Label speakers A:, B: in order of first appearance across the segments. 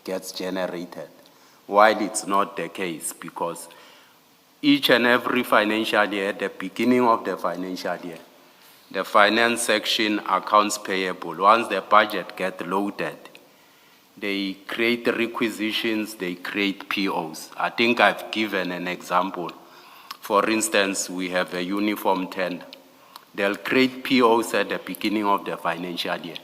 A: gets generated, while it's not the case, because each and every financial year, at the beginning of the financial year, the finance section accounts payable, once the budget gets loaded, they create requisitions, they create POs. I think I've given an example. For instance, we have a uniform tender. They'll create POs at the beginning of the financial year.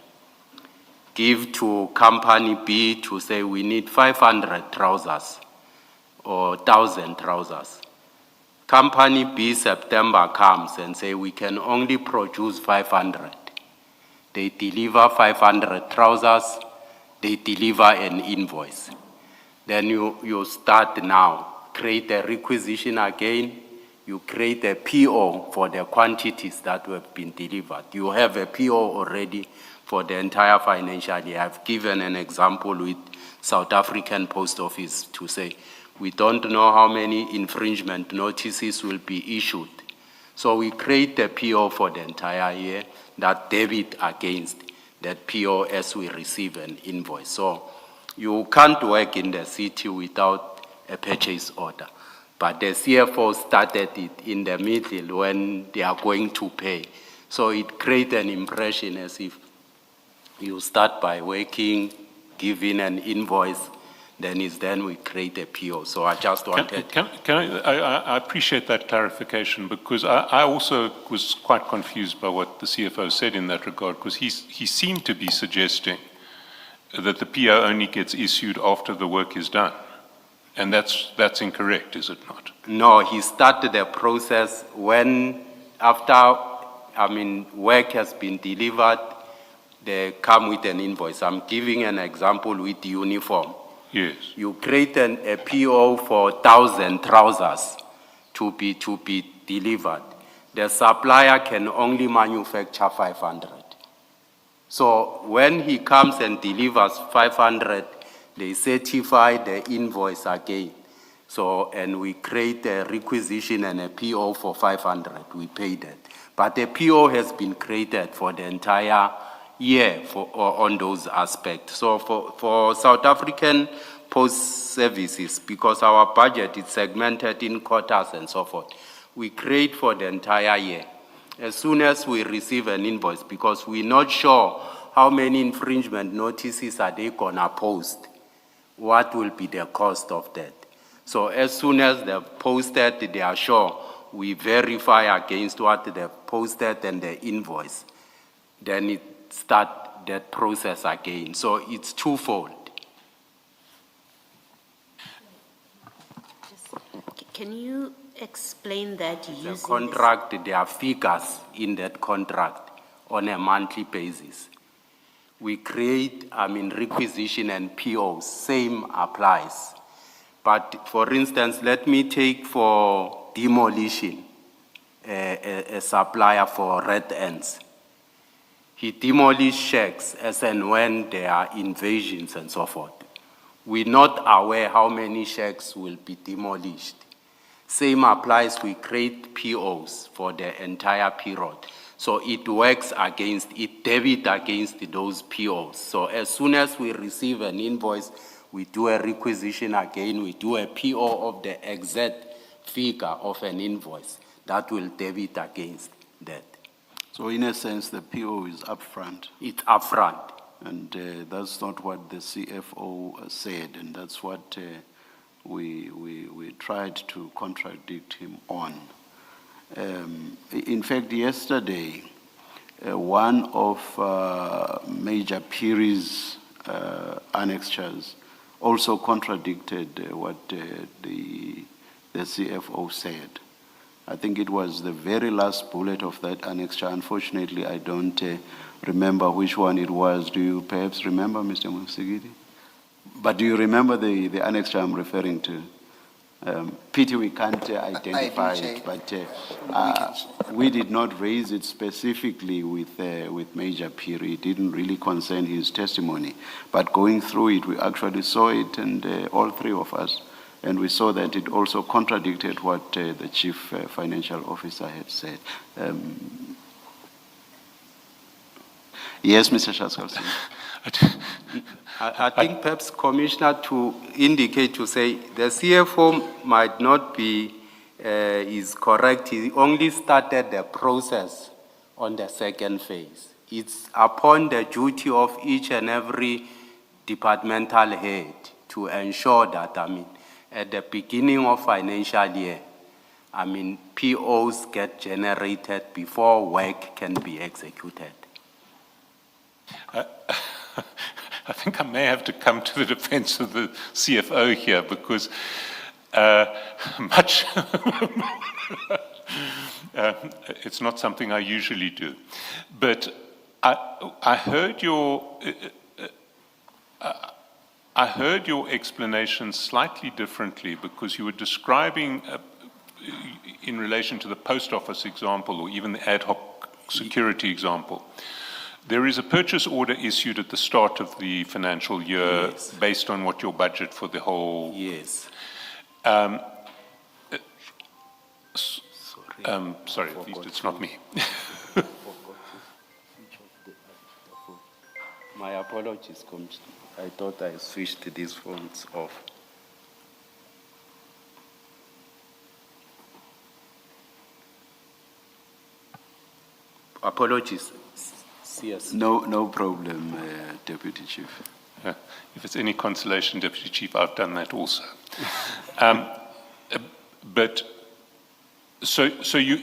A: Give to company B to say we need 500 trousers or 1,000 trousers. Company B, September comes and say we can only produce 500. They deliver 500 trousers, they deliver an invoice. Then you start now, create a requisition again, you create a PO for the quantities that have been delivered. You have a PO already for the entire financial year. I've given an example with South African Post Office to say, we don't know how many infringement notices will be issued. So we create a PO for the entire year that debit against that PO as we receive an invoice. So you can't work in the city without a purchase order. But the CFO started it in the middle when they are going to pay. So it creates an impression as if you start by working, giving an invoice, then we create a PO. So I just wanted...
B: I appreciate that clarification, because I also was quite confused by what the CFO said in that regard, because he seemed to be suggesting that the PO only gets issued after the work is done. And that's incorrect, is it not?
A: No, he started the process when, work has been delivered, they come with an invoice. I'm giving an example with uniform.
B: Yes.
A: You create a PO for 1,000 trousers to be delivered. The supplier can only manufacture 500. So when he comes and delivers 500, they certify the invoice again. So, and we create a requisition and a PO for 500, we pay that. But the PO has been created for the entire year on those aspects. So for South African Post Services, because our budget is segmented in quarters and so forth, we create for the entire year. As soon as we receive an invoice, because we're not sure how many infringement notices are they gonna post, what will be the cost of that. So as soon as they're posted, they are sure, we verify against what they've posted and the invoice. Then it start that process again. So it's twofold.
C: Can you explain that using
A: the contract? There are figures in that contract on a monthly basis. We create, requisition and POs, same applies. But for instance, let me take for demolition, a supplier for red ends. He demolishes shacks as and when there are invasions and so forth. We're not aware how many shacks will be demolished. Same applies, we create POs for the entire period. So it works against, it debit against those POs. So as soon as we receive an invoice, we do a requisition again, we do a PO of the exact figure of an invoice that will debit against that.
D: So in a sense, the PO is upfront.
A: It's upfront.
D: And that's not what the CFO said, and that's what we tried to contradict him on. In fact, yesterday, one of Major Phiri's annexures also contradicted what the CFO said. I think it was the very last bullet of that annexure. Unfortunately, I don't remember which one it was. Do you perhaps remember, Mr. Musigidi? But do you remember the annexure I'm referring to? Pity we can't identify it, but we did not raise it specifically with Major Phiri. It didn't really concern his testimony. But going through it, we actually saw it, and all three of us, and we saw that it also contradicted what the Chief Financial Officer had said. Yes, Mr. Shaskalsi.
A: I think perhaps Commissioner to indicate to say the CFO might not be, is correct. He only started the process on the second phase. It's upon the duty of each and every departmental head to ensure that, at the beginning of financial year, POs get generated before work can be executed.
B: I think I may have to come to the defense of the CFO here because it's not something I usually do. But I heard your explanation slightly differently because you were describing in relation to the post office example or even the ad hoc security example. There is a purchase order issued at the start of the financial year.
A: Yes.
B: Based on what your budget for the whole...
A: Yes.
B: Sorry, at least it's not me.
A: My apologies, Commissioner. I thought I switched these phones off. Apologies. Yes.
D: No problem, Deputy Chief.
B: If it's any consolation, Deputy Chief, I've done that also. But so you,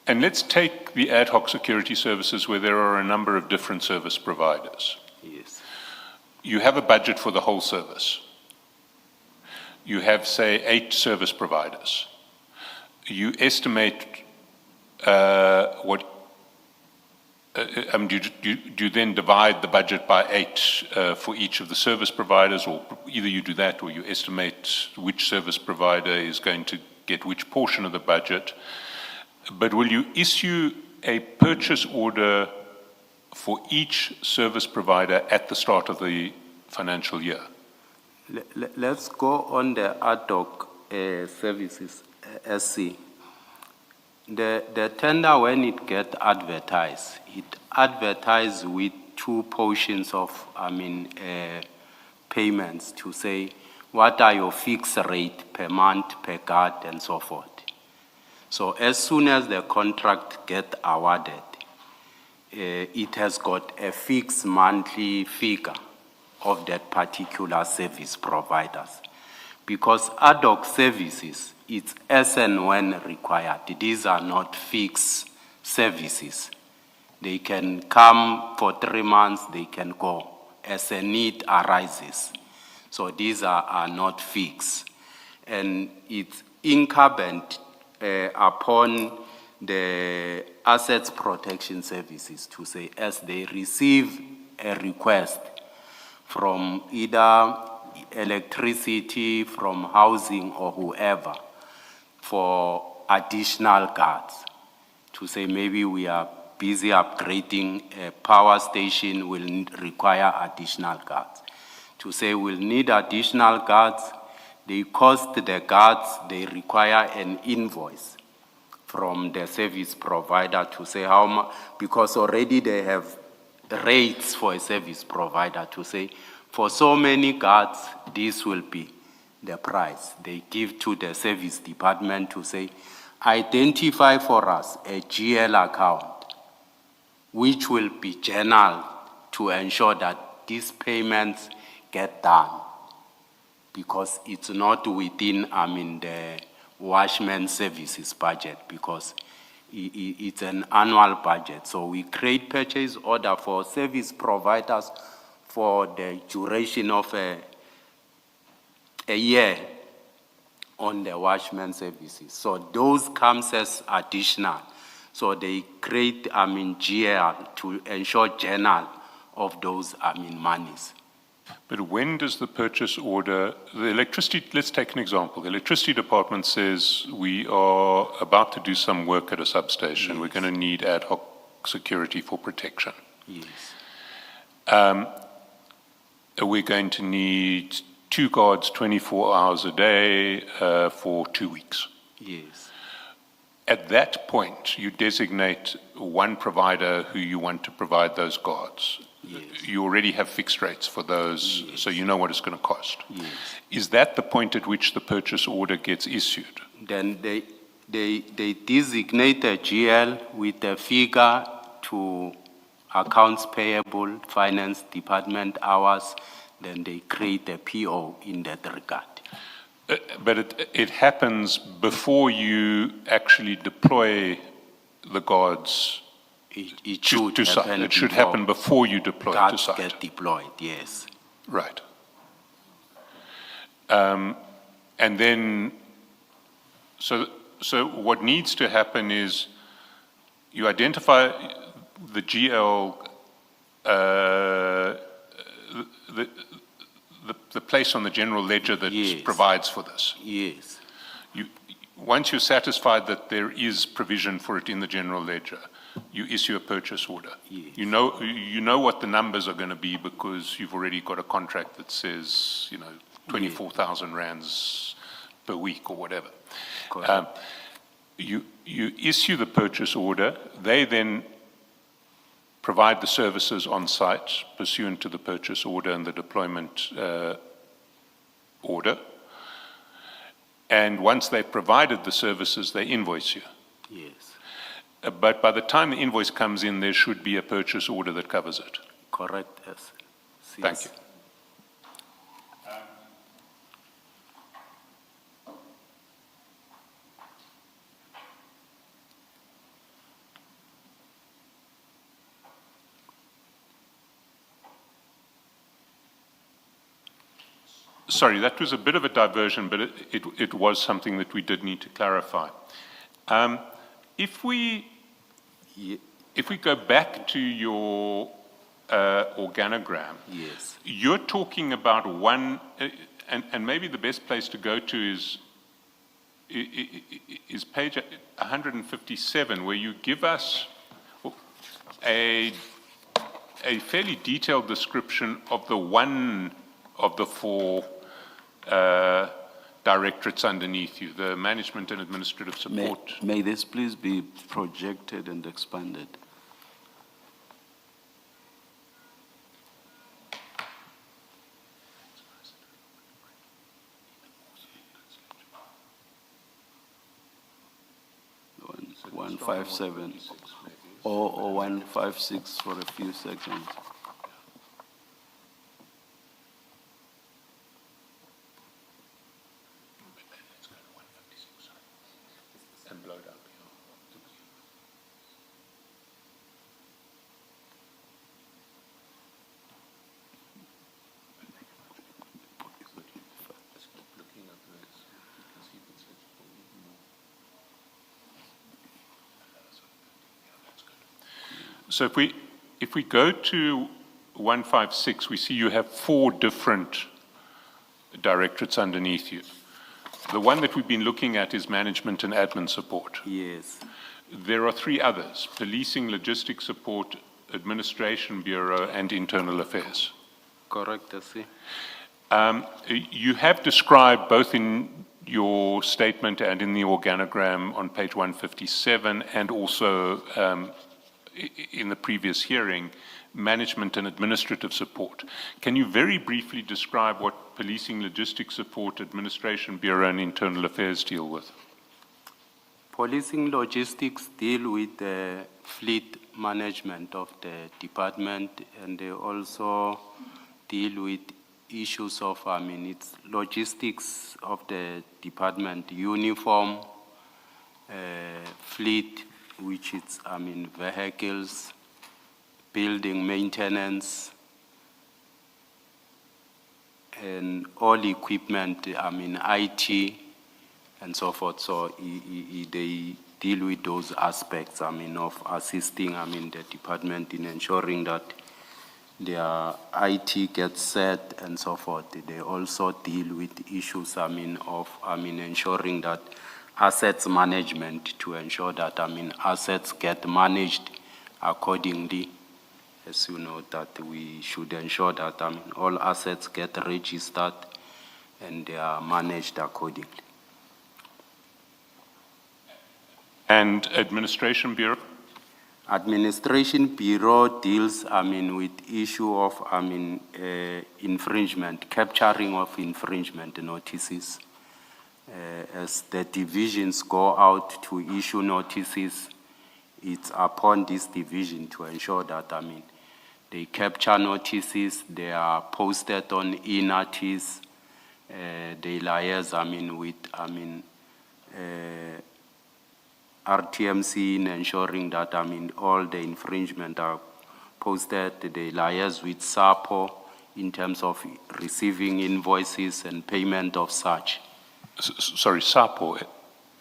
B: and let's take the ad hoc security services where there are a number of different service providers.
A: Yes.
B: You have a budget for the whole service. You have, say, 8 service providers. You estimate do you then divide the budget by 8 for each of the service providers, or either you do that or you estimate which service provider is going to get which portion of the budget? But will you issue a purchase order for each service provider at the start of the financial year?
A: Let's go on the ad hoc services, SC. The tender, when it gets advertised, it advertises with 2 portions of, payments to say, what are your fixed rate per month, per guard, and so forth. So as soon as the contract gets awarded, it has got a fixed monthly figure of that particular service providers. Because ad hoc services, it's as and when required. These are not fixed services. They can come for 3 months, they can go as a need arises. So these are not fixed. And it's incumbent upon the assets protection services to say, as they receive a request from either electricity, from housing or whoever, for additional guards, to say maybe we are busy upgrading a power station, will require additional guards. To say we'll need additional guards, they cost the guards, they require an invoice from the service provider to say how much, because already they have rates for a service provider to say, for so many guards, this will be the price. They give to the service department to say, identify for us a GL account, which will be journaled to ensure that these payments get done, because it's not within, the washman services budget, because it's an annual budget. So we create purchase order for service providers for the duration of a year on the washman services. So those comes as additional. So they create, GL to ensure journal of those, monies.
B: But when does the purchase order, the electricity, let's take an example. The electricity department says we are about to do some work at a substation. Yes. We're going to need ad hoc security for protection.
A: Yes.
B: We're going to need 2 guards 24 hours a day for 2 weeks.
A: Yes.
B: At that point, you designate one provider who you want to provide those guards.
A: Yes.
B: you already have fixed rates for those,
A: Yes.
B: so you know what it's going to cost.
A: Yes.
B: Is that the point at which the purchase order gets issued?
A: Then they designate a GL with a figure to accounts payable, finance department hours, then they create a PO in that regard.
B: But it happens before you actually deploy the guards
A: It
B: to
A: should
B: site.
A: happen.
B: It should
A: before
B: happen before you deploy to
A: cards
B: site.
A: get deployed, yes.
B: Right. And then, so what needs to happen is you identify the GL, the place on the general ledger that
A: Yes.
B: provides for this.
A: Yes,
B: Once you're satisfied that there is provision for it in the general ledger, you issue a purchase order.
A: Yes.
B: You know what the numbers are going to be because you've already got a contract that says, 24,000 rands per week or whatever.
A: correct.
B: You issue the purchase order. They then provide the services on site pursuant to the purchase order and the deployment order. And once they've provided the services, they invoice you.
A: Yes,
B: But by the time the invoice comes in, there should be a purchase order that covers it.
A: correct, yes.
B: Thank you. Sorry, that was a bit of a diversion, but it was something that we did need to clarify. If we go back to your organogram,
A: Yes,
B: you're talking about one, and maybe the best place to go to is page 157, where you give us a fairly detailed description of the one of the four directorates underneath you, the management and administrative support.
D: May this please be projected and expanded? One, 157 or 156 for a few seconds.
B: And blow it up. So if we go to 156, we see you have four different directorates underneath you. The one that we've been looking at is management and admin support.
A: yes,
B: There are three others: policing, logistics support, administration bureau, and internal affairs.
A: correct, I see.
B: You have described both in your statement and in the organogram on page 157 and also in the previous hearing, management and administrative support. Can you very briefly describe what policing, logistics support, administration bureau, and internal affairs deal with?
A: Policing logistics deal with the fleet management of the department, and they also deal with issues of, it's logistics of the department, uniform, fleet, which is, vehicles, building maintenance, and all equipment, IT, and so forth. So they deal with those aspects, of assisting, the department in ensuring that their IT gets set and so forth. They also deal with issues, of, ensuring that assets management, to ensure that, assets get managed accordingly. As you know, that we should ensure that, all assets get registered and they are managed accordingly.
B: And administration bureau?
A: Administration Bureau deals, with issue of, infringement, capturing of infringement notices. As the divisions go out to issue notices, it's upon this division to ensure that, they capture notices, they are posted on e-notice, they liaise, with, RTMC in ensuring that, all the infringement are posted. They liaise with SAPO in terms of receiving invoices and payment of such.
B: Sorry, SAPO.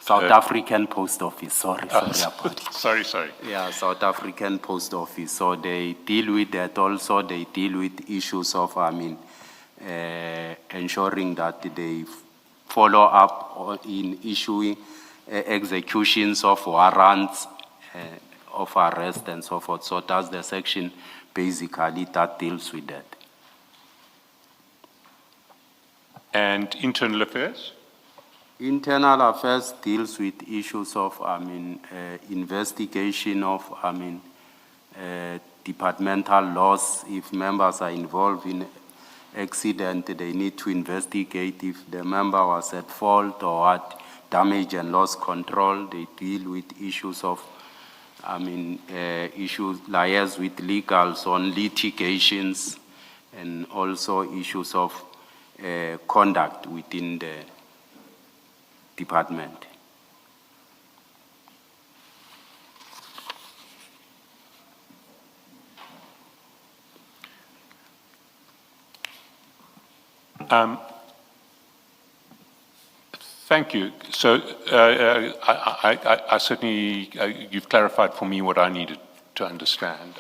A: South African Post Office, sorry about it.
B: Sorry.
A: Yeah, South African Post Office. So they deal with that also. They deal with issues of, ensuring that they follow up in issuing executions of warrants of arrest and so forth. So that's the section basically that deals with that.
B: And internal affairs?
A: Internal affairs deals with issues of, investigation of, departmental laws. If members are involved in accident, they need to investigate if the member was at fault or what. Damage and loss control, they deal with issues of, issues liaise with legals on litigations, and also issues of conduct within the department.
B: Thank you. So I certainly, you've clarified for me what I needed to understand.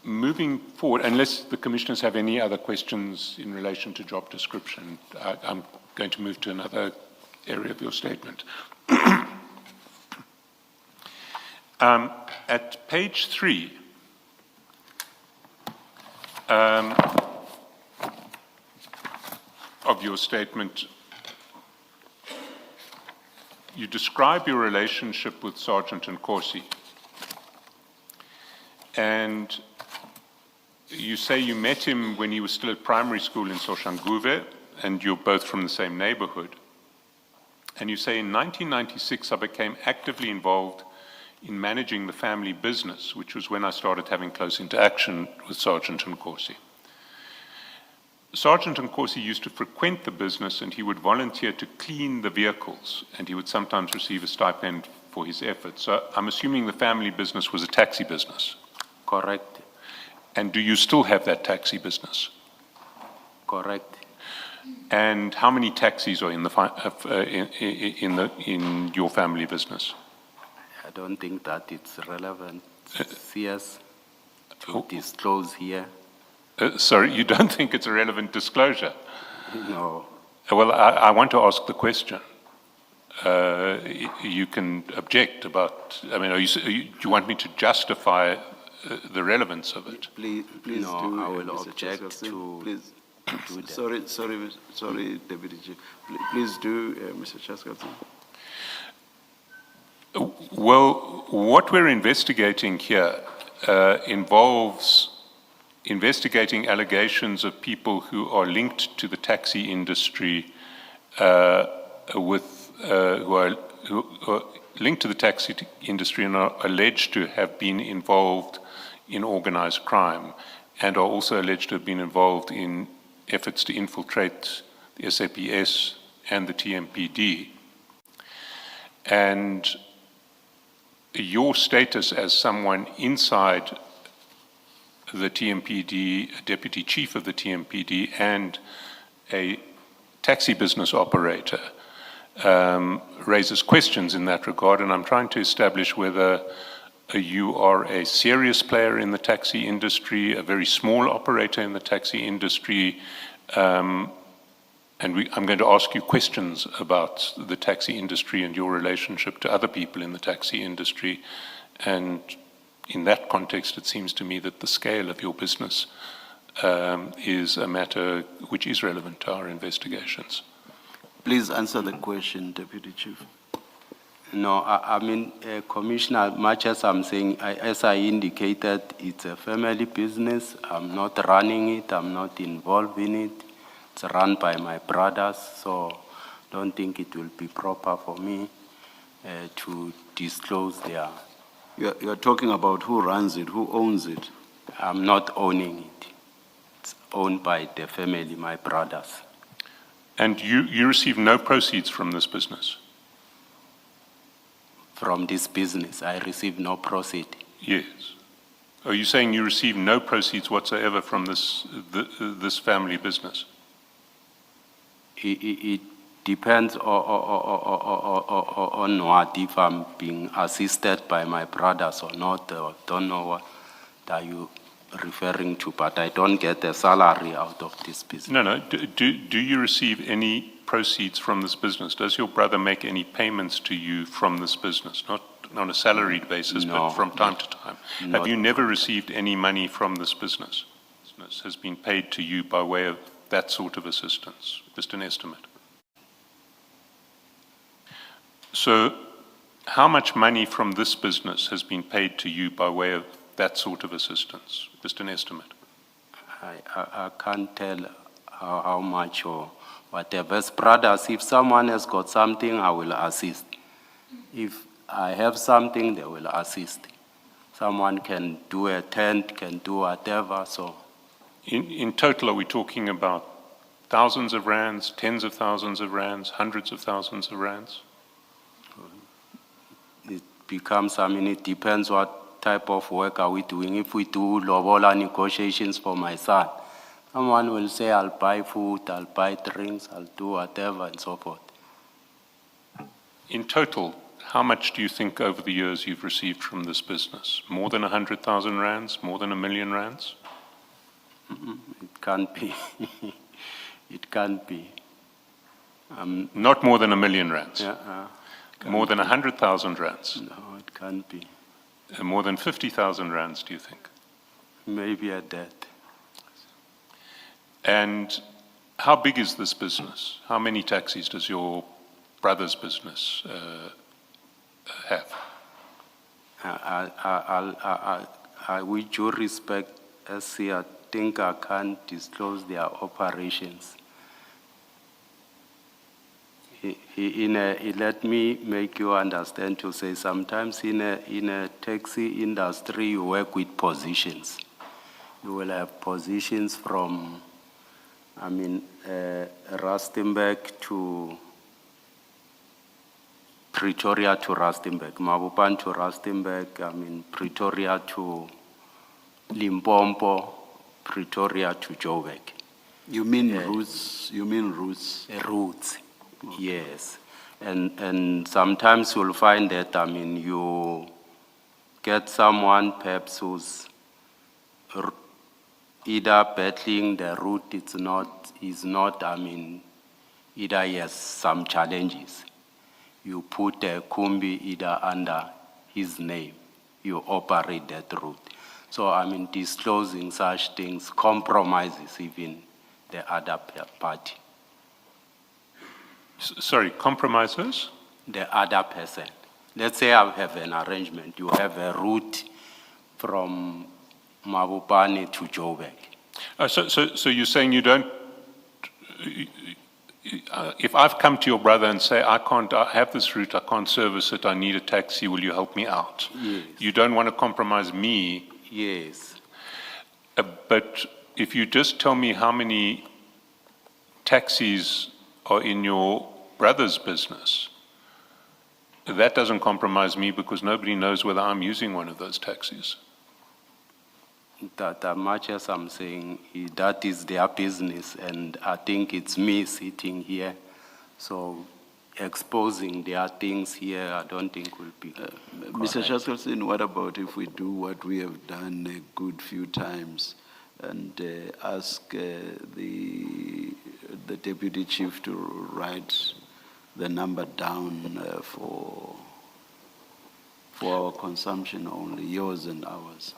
B: Moving forward, unless the commissioners have any other questions in relation to job description, I'm going to move to another area of your statement. At page 3, of your statement, you describe your relationship with Sergeant Nkosi, and you say you met him when he was still at primary school in Soshanguve, and you're both from the same neighborhood. And you say, in 1996, I became actively involved in managing the family business, which was when I started having close interaction with Sergeant Nkosi. Sergeant Nkosi used to frequent the business, and he would volunteer to clean the vehicles, and he would sometimes receive a stipend for his efforts. So I'm assuming the family business was a taxi business.
A: Correct.
B: And do you still have that taxi business?
A: Correct.
B: And how many taxis are in your family business?
A: I don't think that it's relevant, CS, to disclose here.
B: Sorry, you don't think it's a relevant disclosure?
A: No.
B: Well, I want to ask the question. You can object about, do you want me to justify the relevance of it?
D: Please
A: No,
D: do.
A: I will
D: Mr.
A: object
D: Chairperson,
A: to
D: please.
A: do that.
D: Sorry, Deputy Chief. Please do, Mr. Chairperson.
B: Well, what we're investigating here involves investigating allegations of people who are linked to the taxi industry, who are linked to the taxi industry and are alleged to have been involved in organized crime, and are also alleged to have been involved in efforts to infiltrate the SAPS and the TMPD. And your status as someone inside the TMPD, a deputy chief of the TMPD, and a taxi business operator raises questions in that regard, and I'm trying to establish whether you are a serious player in the taxi industry, a very small operator in the taxi industry, and I'm going to ask you questions about the taxi industry and your relationship to other people in the taxi industry. And in that context, it seems to me that the scale of your business is a matter which is relevant to our investigations.
D: Please answer the question, Deputy Chief.
A: No, I mean, Commissioner, much as I'm saying, as I indicated, it's a family business. I'm not running it. I'm not involved in it. It's run by my brothers, so don't think it will be proper for me to disclose their.
D: You're talking about who runs it, who owns it.
A: I'm not owning it. It's owned by the family, my brothers.
B: And you receive no proceeds from this business?
A: From this business, I receive no proceed.
B: Yes. Are you saying you receive no proceeds whatsoever from this family business?
A: It depends on what, if I'm being assisted by my brothers or not. I don't know what are you referring to, but I don't get a salary out of this business.
B: No. Do you receive any proceeds from this business? Does your brother make any payments to you from this business? Not on a salaried basis,
A: No,
B: but from time to time. Have you never received any money from this business? Business has been paid to you by way of that sort of assistance, just an estimate. So how much money from this business has been paid to you by way of that sort of assistance, just an estimate?
A: I can't tell how much or whatever. As brothers, if someone has got something, I will assist. If I have something, they will assist. Someone can do a tent, can do whatever, so.
B: In total, are we talking about thousands of rands, tens of thousands of rands, hundreds of thousands of rands?
A: It becomes, I mean, it depends what type of work are we doing. If we do lobola negotiations for my son, someone will say, I'll buy food, I'll buy drinks, I'll do whatever, and so forth.
B: In total, how much do you think over the years you've received from this business? More than 100,000 rands? More than 1 million rands?
A: It can't be. It can't be.
B: Not more than 1 million rands?
A: Yeah,
B: More than 100,000 rands?
A: no, it can't be.
B: More than 50,000 rands, do you think?
A: Maybe at that.
B: And how big is this business? How many taxis does your brother's business have?
A: With due respect, SC, I think I can't disclose their operations. Let me make you understand to say sometimes in a taxi industry you work with positions. You will have positions from, I mean, Rustenburg to Pretoria to Rustenburg, Mabupan to Rustenburg, I mean, Pretoria to Limpopo, Pretoria to Joburg.
D: You mean routes? You mean routes?
A: Routes, yes. And sometimes you'll find that, I mean, you get someone perhaps who's either battling the route, is not, I mean, either he has some challenges. You put a Kumbi either under his name, you operate that route. So, I mean, disclosing such things compromises even the other party.
B: Sorry, compromises?
A: The other person. Let's say I have an arrangement. You have a route from Mabupane to Joburg.
B: So you're saying you don't, if I've come to your brother and say, I have this route, I can't service it, I need a taxi, will you help me out?
A: Yes.
B: You don't want to compromise me.
A: Yes.
B: But if you just tell me how many taxis are in your brother's business, that doesn't compromise me because nobody knows whether I'm using one of those taxis.
A: That much as I'm saying, that is their business, and I think it's me sitting here. So exposing their things here, I don't think will be
D: Mr. Chaskelson, what about if we do what we have done a good few times and ask the deputy chief to write the number down for our consumption only, yours and ours?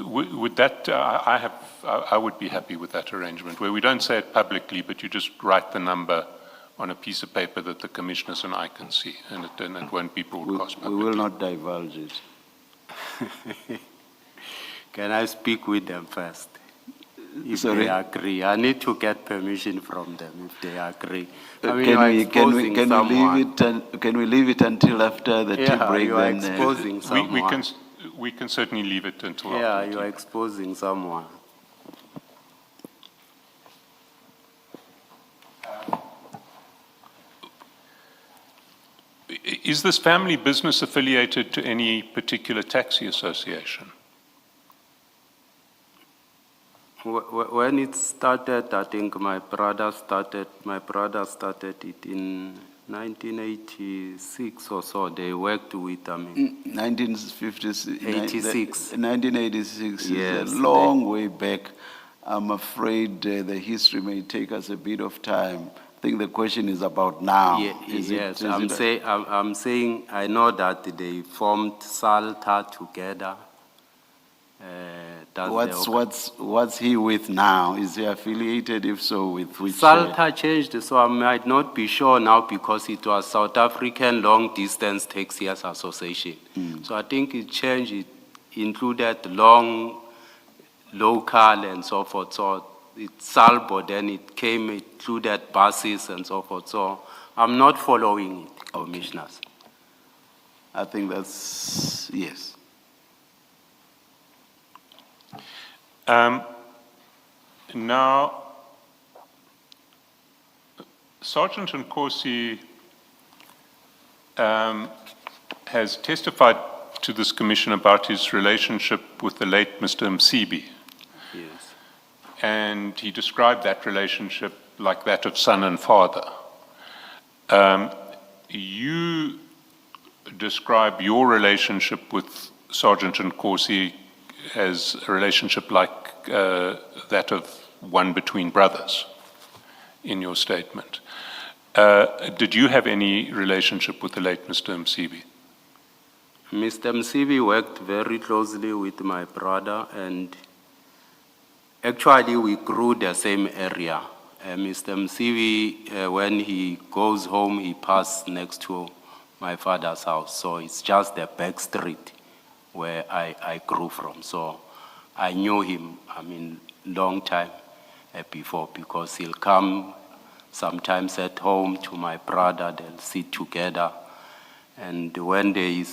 B: Would that, I would be happy with that arrangement, where we don't say it publicly, but you just write the number on a piece of paper that the commissioners and I can see, and it won't be broadcast
D: We
B: publicly.
D: will not divulge it.
A: Can I speak with them first? If
D: Sorry?
A: they agree, I need to get permission from them if they agree. I mean, you are
D: Can
A: exposing
D: we
A: someone.
D: leave it? Can we leave it until after the tea
A: Yeah,
D: break?
A: you are
D: then,
A: exposing someone.
B: We can certainly leave it until
A: Yeah,
B: after the
A: you are
B: tea.
A: exposing someone.
B: Is this family business affiliated to any particular taxi association?
A: When it started, I think my brother started it in 1986 or so. They worked with,
D: 1956.
A: 86.
D: 1986
A: Yes,
D: is a long way back. I'm afraid the history may take us a bit of time. I think the question is about now.
A: Yes, I'm saying I know that they formed Salta together.
D: What's he with now? Is he affiliated? If so, with which?
A: Salta changed, so I might not be sure now because it was South African Long Distance Taxiers Association. So I think it changed. It included long, local, and so forth. So it's Salvo, then it included buses and so forth. So I'm not following it, commissioners.
D: I think that's yes.
B: Now, Sergeant Nkosi has testified to this commission about his relationship with the late Mr. Msibi,
A: Yes.
B: and he described that relationship like that of son and father. You describe your relationship with Sergeant Nkosi as a relationship like that of one between brothers in your statement. Did you have any relationship with the late Mr. Msibi?
A: Mr. Msibi worked very closely with my brother, and actually we grew the same area. Mr. Msibi, when he goes home, he passes next to my father's house, so it's just the back street where I grew from. So I knew him, long time before, because he'll come sometimes at home to my brother, they'll sit together. And when they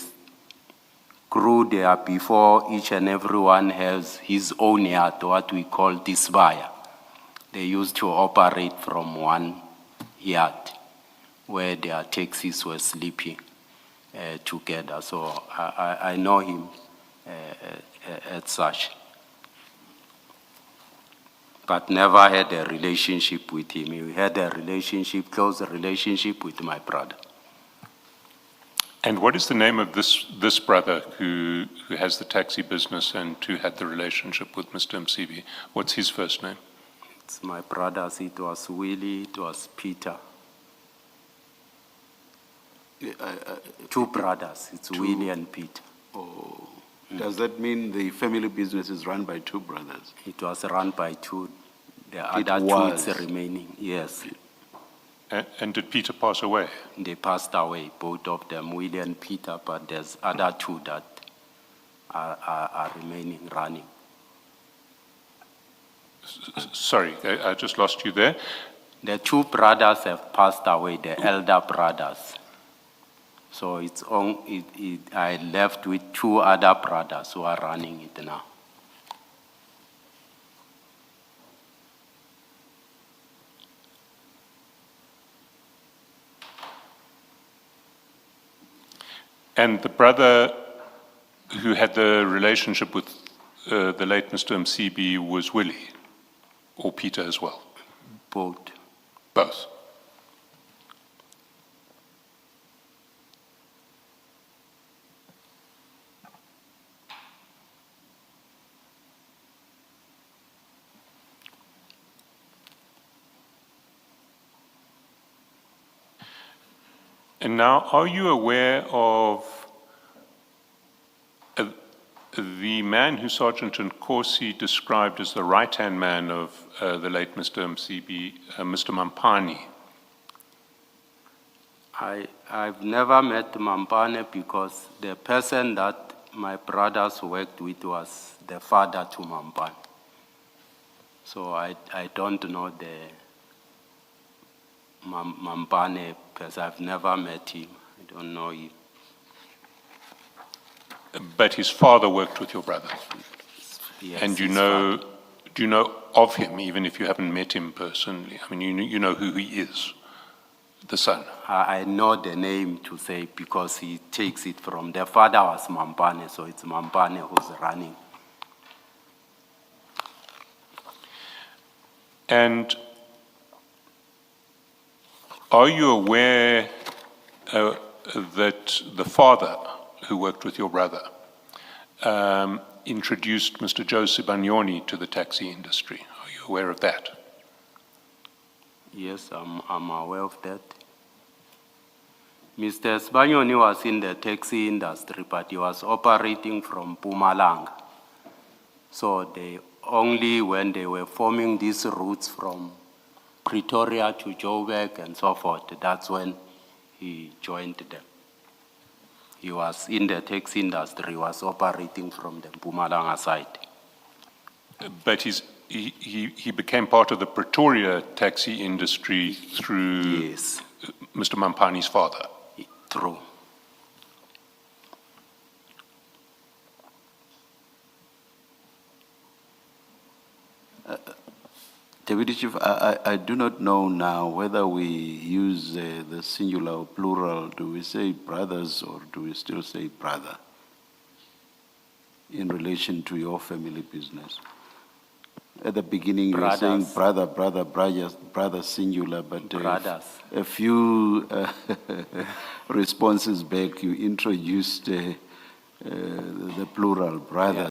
A: grew there, before each and everyone has his own yard, what we call disbaya. They used to operate from one yard where their taxis were sleeping together. So I know him as such, but never had a relationship with him. We had a close relationship with my brother.
B: And what is the name of this brother who has the taxi business and who had the relationship with Mr. Msibi? What's his first name?
A: It's my brothers. It was Willie, it was Peter. Two brothers. It's Willie and Peter.
D: Oh, does that mean the family business is run by two brothers?
A: It was run by two. The
D: It
A: other
D: was.
A: two is remaining. Yes.
B: And did Peter pass away?
A: They passed away, both of them, Willie and Peter, but there's other two that are remaining running.
B: Sorry, I just lost you there.
A: The two brothers have passed away, the elder brothers. So I left with two other brothers who are running it now.
B: And the brother who had the relationship with the late Mr. Msibi was Willie, or Peter as well?
A: Both.
B: Both. And now, are you aware of the man who Sergeant Nkosi described as the right-hand man of the late Mr. Msibi, Mr. Mampani?
A: I've never met Mampane because the person that my brothers worked with was the father to Mampane. So I don't know the Mampane person. I've never met him. I don't know him.
B: But his father worked with your brother.
A: Yes,
B: And
A: his father.
B: do you know of him, even if you haven't met him personally? I mean, you know who he is, the son.
A: I know the name to say because he takes it from the father was Mampane, so it's Mampane who's running.
B: And are you aware that the father who worked with your brother introduced Mr. Joe Sibanyoni to the taxi industry? Are you aware of that?
A: Yes, I'm aware of that. Mr. Sibanyoni was in the taxi industry, but he was operating from Mpumalanga. So they only when they were forming these routes from Pretoria to Joburg and so forth, that's when he joined them. He was in the taxi industry, he was operating from the Mpumalanga side.
B: But he became part of the Pretoria taxi industry through
A: Yes,
B: Mr. Mampani's father.
A: true.
D: Deputy Chief, I do not know now whether we use the singular or plural. Do we say brothers or do we still say brother in relation to your family business? At the beginning, you were saying
A: Brothers.
D: brother singular, but
A: Brothers.
D: a few responses back, you introduced the plural, brother.